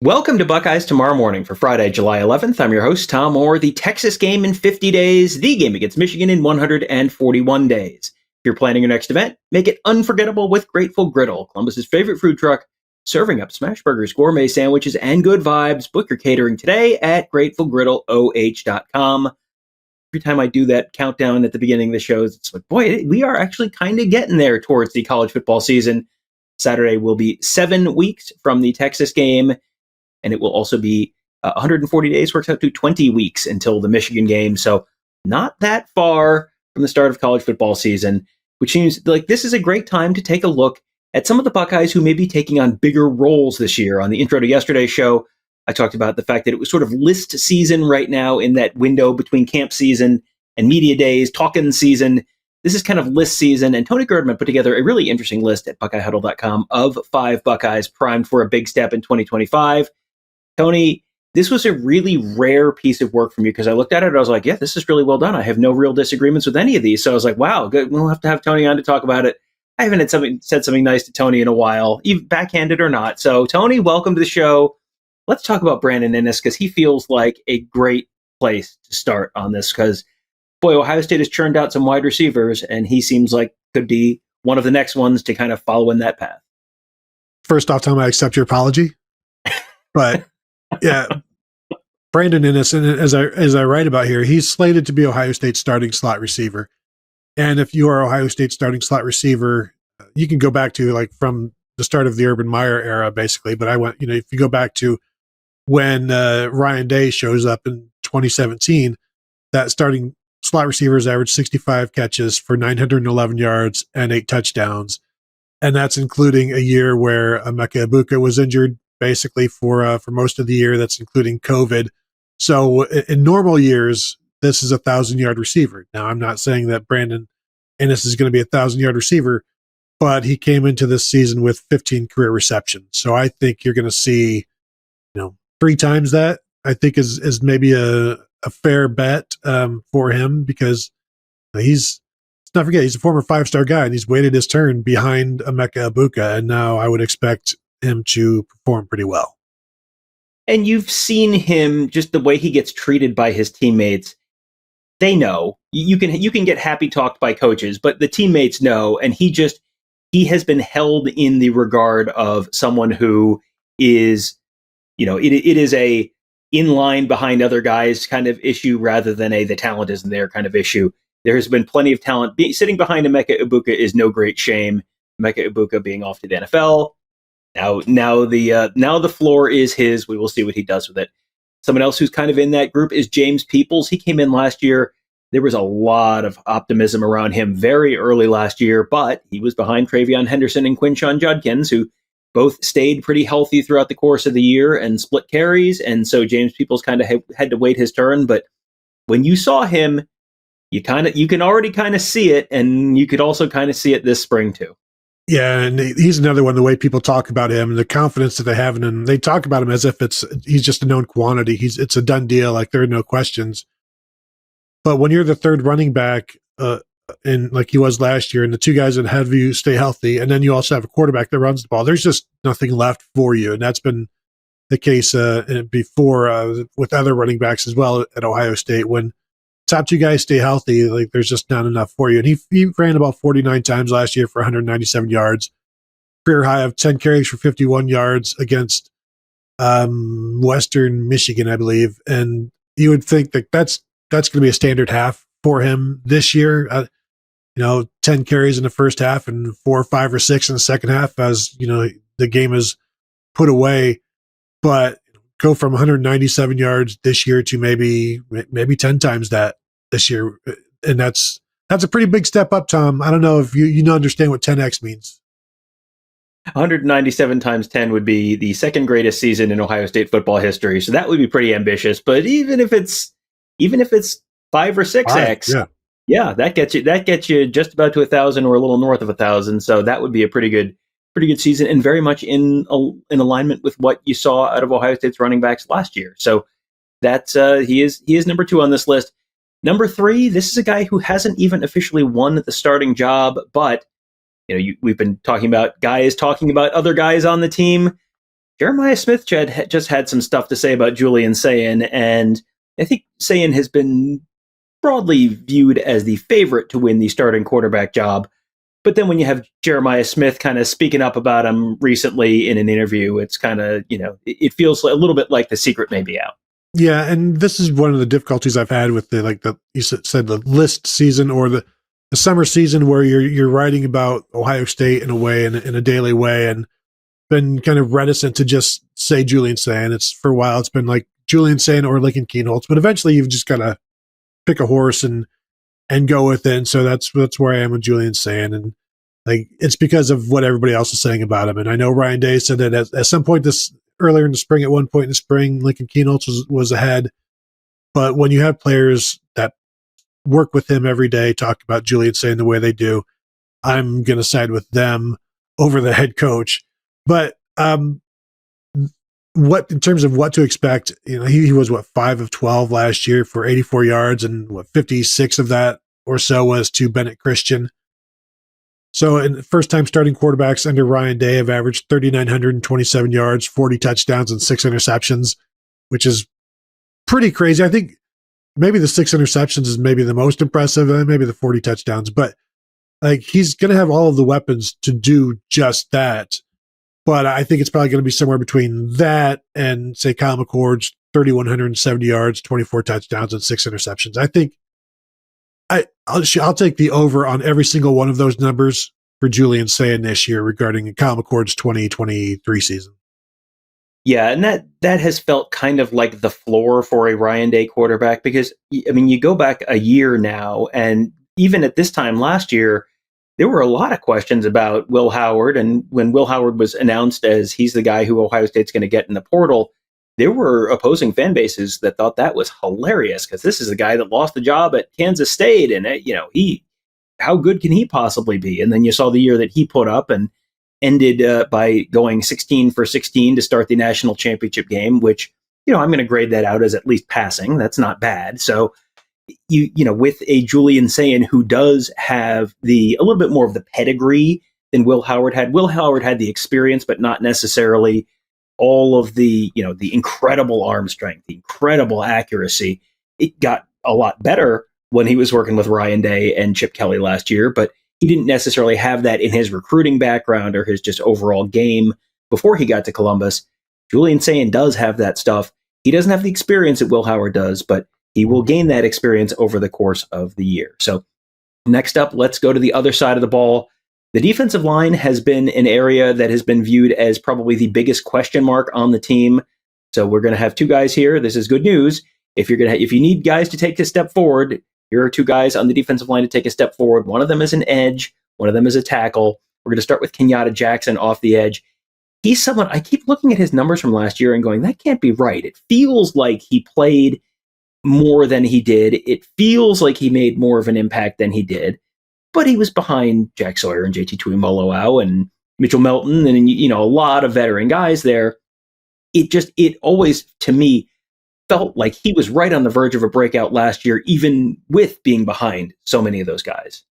Welcome to Buckeyes Tomorrow Morning for Friday, July 11th. I'm your host, Tom Orr. The Texas game in 50 days, the game against Michigan in 141 days. If you're planning your next event, make it unforgettable with Grateful Griddle, Columbus's favorite food truck, serving up smash burgers, gourmet sandwiches, and good vibes. Book your catering today at GratefulGriddleOH.com. Every time I do that countdown at the beginning of the shows, it's like, boy, we are actually kind of getting there towards the college football season. Saturday will be 7 weeks from the Texas game. And it will also be 140 days, works out to 20 weeks until the Michigan game. So not that far from the start of college football season, which seems like this is a great time to take a look at some of the Buckeyes who may be taking on bigger roles this year. On the intro to yesterday's show, I talked about the fact that it was sort of list season right now in that window between camp season and media days, talking season. This is kind of list season, and Tony Gerdeman put together a really interesting list at BuckeyeHuddle.com of 5 Buckeyes primed for a big step in 2025. Tony, this was a really rare piece of work from you because I looked at it and I was like, yeah, this is really well done. I have no real disagreements with any of these. So I was like, wow, good. We'll have to have Tony on to talk about it. I haven't said something nice to Tony in a while, even backhanded or not. So Tony, welcome to the show. Let's talk about Brandon Inniss because he feels like a great place to start on this because, boy, Ohio State has churned out some wide receivers and he seems like could be one of the next ones to kind of follow in that path. First off, Tom, I accept your apology. But yeah, Brandon Inniss, and as I write about here, he's slated to be Ohio State's starting slot receiver. And if you are Ohio State's starting slot receiver, you can go back to like from the start of the Urban Meyer era, basically. But if you go back to when Ryan Day shows up in 2017, that starting slot receivers averaged 65 catches for 911 yards and 8 touchdowns. And that's including a year where Emeka Egbuka was injured basically for most of the year. That's including COVID. So in normal years, this is a 1,000-yard receiver. Now, I'm not saying that Brandon Inniss is going to be a 1,000-yard receiver, but he came into this season with 15 career receptions. So I think you're going to see, 3 times that. I think is maybe a fair bet for him because let's not forget, he's a former 5-star guy and he's waited his turn behind Emeka Egbuka, and now I would expect him to perform pretty well. And you've seen him, just the way he gets treated by his teammates. They know you can get happy talked by coaches, but the teammates know, and he has been held in the regard of someone who is, it is a in line behind other guys kind of issue rather than the talent isn't there kind of issue. There has been plenty of talent. Sitting behind Emeka Egbuka is no great shame. Emeka Egbuka being off to the NFL. Now the floor is his. We will see what he does with it. Someone else who's kind of in that group is James Peoples. He came in last year. There was a lot of optimism around him very early last year, but he was behind Travion Henderson and Quinshon Judkins, who both stayed pretty healthy throughout the course of the year and split carries. And so James Peoples kind of had to wait his turn. But when you saw him, you can already kind of see it, and you could also kind of see it this spring too. Yeah, and he's another one, the way people talk about him and the confidence that they have in him. They talk about him as if he's just a known quantity. It's a done deal, like there are no questions. But when you're the third running back, and like he was last year, and the 2 guys that have you stay healthy, and then you also have a quarterback that runs the ball, there's just nothing left for you. And that's been the case before with other running backs as well at Ohio State. When top 2 guys stay healthy, like there's just not enough for you. And he ran about 49 times last year for 197 yards, career high of 10 carries for 51 yards against Western Michigan, I believe. And you would think that that's going to be a standard half for him this year. 10 carries in the first half and 4 or 5 or 6 in the second half as, the game is put away. But go from 197 yards this year to maybe 10 times that this year. And that's a pretty big step up, Tom. I don't know if you understand what 10X means. 197 times 10 would be the second greatest season in Ohio State football history. So that would be pretty ambitious. But even if it's 5 or 6X, yeah, that gets you just about to 1,000 or a little north of 1,000. So that would be a pretty good season, and very much in alignment with what you saw out of Ohio State's running backs last year. So that's he is number 2 on this list. Number 3, this is a guy who hasn't even officially won the starting job, but we've been talking about guys talking about other guys on the team. Jeremiah Smith just had some stuff to say about Julian Sayin, and I think Sayin has been broadly viewed as the favorite to win the starting quarterback job. But then when you have Jeremiah Smith kind of speaking up about him recently in an interview, it's kind of, it feels a little bit like the secret may be out. Yeah, and this is one of the difficulties I've had with you said the list season or the summer season where you're writing about Ohio State in a way, in a daily way, and been kind of reticent to just say Julian Sayin. It's for a while, it's been like Julian Sayin or Lincoln Kienholz, but eventually you've just got to pick a horse and go with it. And so that's where I am with Julian Sayin. And like, it's because of what everybody else is saying about him. And I know Ryan Day said that at some point earlier in the spring, at one point in the spring, Lincoln Kienholz was ahead. But when you have players that work with him every day, talk about Julian Sayin the way they do, I'm going to side with them over the head coach. But what in terms of what to expect, he was 5 of 12 last year for 84 yards, and 56 of that or so was to Bennett Christian. So in first time starting quarterbacks under Ryan Day have averaged 3,927 yards, 40 touchdowns, and 6 interceptions, which is pretty crazy. I think maybe the 6 interceptions is maybe the most impressive, and maybe the 40 touchdowns, but like, he's going to have all of the weapons to do just that. But I think it's probably going to be somewhere between that and, say, Kyle McCord's 3,170 yards, 24 touchdowns, and 6 interceptions. I think I'll take the over on every single one of those numbers for Julian Sayin this year regarding Kyle McCord's 2023 season. Yeah, and that has felt kind of like the floor for a Ryan Day quarterback, because, I mean, you go back a year now, and even at this time last year, there were a lot of questions about Will Howard. And when Will Howard was announced as he's the guy who Ohio State's going to get in the portal, there were opposing fan bases that thought that was hilarious, because this is a guy that lost the job at Kansas State. And, how good can he possibly be? And then you saw the year that he put up and ended by going 16 for 16 to start the national championship game, which, I'm going to grade that out as at least passing. That's not bad. So, with a Julian Sayin who does have a little bit more of the pedigree than Will Howard had. Will Howard had the experience, but not necessarily all of the incredible arm strength, the incredible accuracy. It got a lot better when he was working with Ryan Day and Chip Kelly last year, but he didn't necessarily have that in his recruiting background or his just overall game before he got to Columbus. Julian Sayin does have that stuff. He doesn't have the experience that Will Howard does, but he will gain that experience over the course of the year. So next up, let's go to the other side of the ball. The defensive line has been an area that has been viewed as probably the biggest question mark on the team. So we're going to have 2 guys here. This is good news. If you need guys to take a step forward, here are 2 guys on the defensive line to take a step forward. One of them is an edge. One of them is a tackle. We're going to start with Kenyatta Jackson off the edge. He's someone, I keep looking at his numbers from last year and going, that can't be right. It feels like he played more than he did. It feels like he made more of an impact than he did, but he was behind Jack Sawyer and JT Tuimoloau and Mitchell Melton and, a lot of veteran guys there. It always, to me, felt like he was right on the verge of a breakout last year, even with being behind so many of those guys.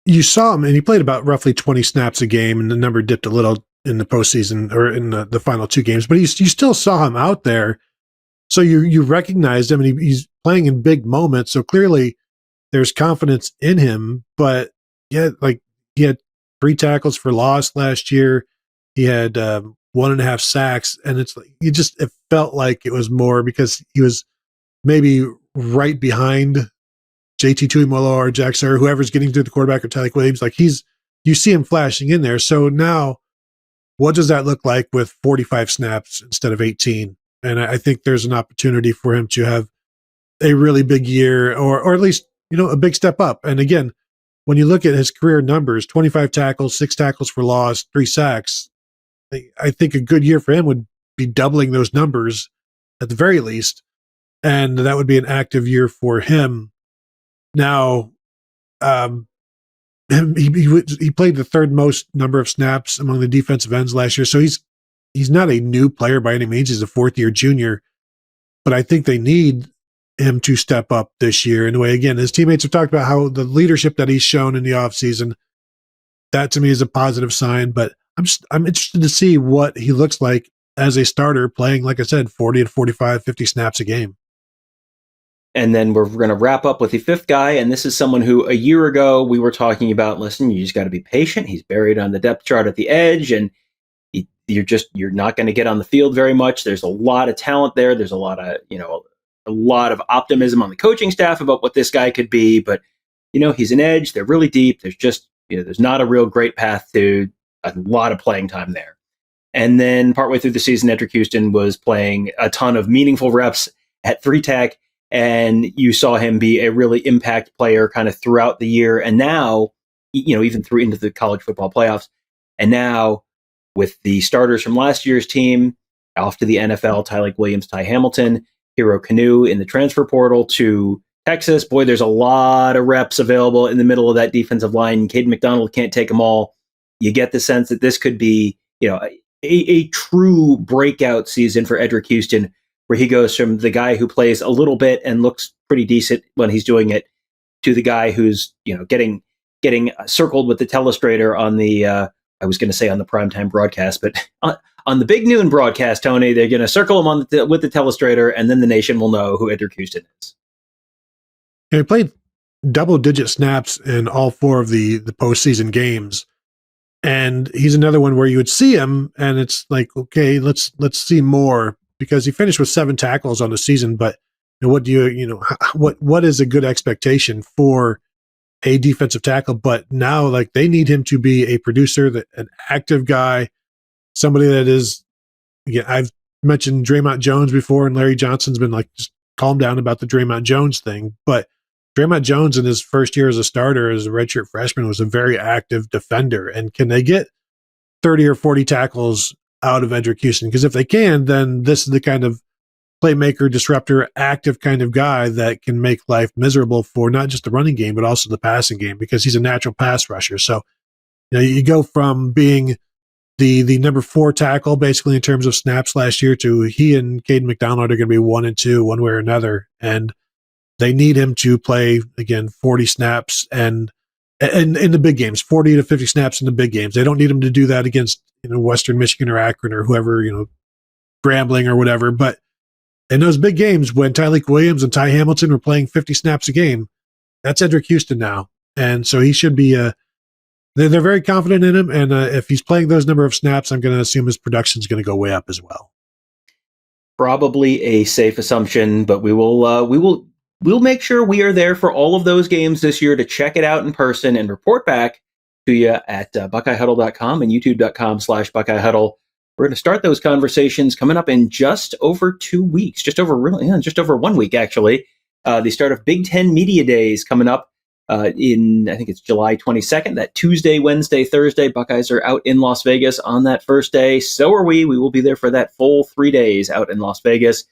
You saw him, and he played about roughly 20 snaps a game, and the number dipped a little in the postseason or in the final 2 games, but you still saw him out there. So you recognized him, and he's playing in big moments. So clearly there's confidence in him, but yeah, like, he had 3 tackles for loss last year. He had 1.5 sacks, and it's like, it felt like it was more because he was maybe right behind JT Tuimoloau or Jack Sawyer, whoever's getting through the quarterback, or Tyler Williams. Like, you see him flashing in there. So now, what does that look like with 45 snaps instead of 18? And I think there's an opportunity for him to have a really big year, or at least, a big step up. And again, when you look at his career numbers, 25 tackles, 6 tackles for loss, 3 sacks, I think a good year for him would be doubling those numbers at the very least. And that would be an active year for him. Now, he played the 3rd most number of snaps among the defensive ends last year. So he's not a new player by any means. He's a 4th-year junior, but I think they need him to step up this year in a way. Again, his teammates have talked about how the leadership that he's shown in the offseason, that to me is a positive sign, but I'm interested to see what he looks like as a starter playing, like I said, 40 to 45, 50 snaps a game. And then we're going to wrap up with the fifth guy. And this is someone who a year ago we were talking about, listen, you just got to be patient. He's buried on the depth chart at the edge, and you're not going to get on the field very much. There's a lot of talent there. There's a lot of optimism on the coaching staff about what this guy could be, but he's an edge. They're really deep. There's just, there's not a real great path to a lot of playing time there. And then partway through the season, Edric Houston was playing a ton of meaningful reps at 3-tech, and you saw him be a really impact player kind of throughout the year. And now, even through into the college football playoffs. And now with the starters from last year's team off to the NFL, Tyleik Williams, Ty Hamilton, Hero Canoe in the transfer portal to Texas. Boy, there's a lot of reps available in the middle of that defensive line. Caden McDonald can't take them all. You get the sense that this could be, a true breakout season for Edric Houston, where he goes from the guy who plays a little bit and looks pretty decent when he's doing it to the guy who's, getting circled with the telestrator on the, I was going to say on the primetime broadcast, but on the big noon broadcast, Tony, they're going to circle him with the telestrator, and then the nation will know who Edric Houston is. He played double-digit snaps in all 4 of the postseason games. And he's another one where you would see him, and it's like, okay, let's see more, because he finished with 7 tackles on the season. But what do what is a good expectation for a defensive tackle? But now, like, they need him to be a producer, an active guy, somebody that is. Again, I've mentioned Draymond Jones before, and Larry Johnson's been like, just calm down about the Draymond Jones thing, but Draymond Jones in his first year as a starter, as a redshirt freshman, was a very active defender. And can they get 30 or 40 tackles out of Edric Houston? Because if they can, then this is the kind of playmaker, disruptor, active kind of guy that can make life miserable for not just the running game, but also the passing game, because he's a natural pass rusher. So, you go from being the number 4 tackle, basically in terms of snaps last year, to he and Caden McDonald are going to be 1 and 2, one way or another. And they need him to play, again, 40 snaps and in the big games, 40 to 50 snaps in the big games. They don't need him to do that against Western Michigan or Akron or whoever, Grambling or whatever. But in those big games, when Tyleik Williams and Ty Hamilton were playing 50 snaps a game, that's Edric Houston now. And so he should be they're very confident in him. And if he's playing those number of snaps, I'm going to assume his production is going to go way up as well. Probably a safe assumption, but we'll make sure we are there for all of those games this year to check it out in person and report back to you at BuckeyeHuddle.com and YouTube.com/BuckeyeHuddle. We're going to start those conversations coming up in just over 2 weeks, just over 1 week, actually. The start of Big Ten Media Days coming up in, I think it's July 22nd, that Tuesday, Wednesday, Thursday. Buckeyes are out in Las Vegas on that first day. So are we. We will be there for that full 3 days out in Las Vegas,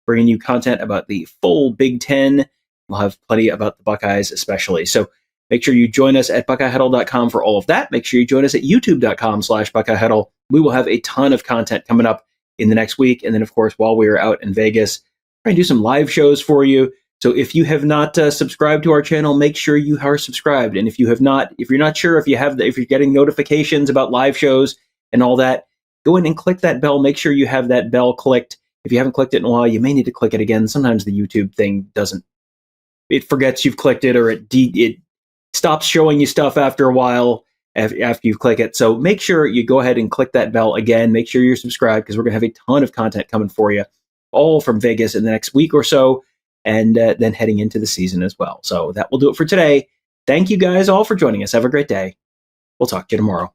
bringing you content about the full Big Ten. We'll have plenty about the Buckeyes especially. So make sure you join us at BuckeyeHuddle.com for all of that. Make sure you join us at YouTube.com/BuckeyeHuddle. We will have a ton of content coming up in the next week. And then, of course, while we are out in Vegas, we're going to do some live shows for you. So if you have not subscribed to our channel, make sure you are subscribed. And if you're not sure if you're getting notifications about live shows and all that, go in and click that bell. Make sure you have that bell clicked. If you haven't clicked it in a while, you may need to click it again. Sometimes the YouTube thing it forgets you've clicked it, or it stops showing you stuff after a while after you click it. So make sure you go ahead and click that bell again. Make sure you're subscribed, because we're going to have a ton of content coming for you, all from Vegas in the next week or so, and then heading into the season as well. So that will do it for today. Thank you guys all for joining us. Have a great day. We'll talk to you tomorrow.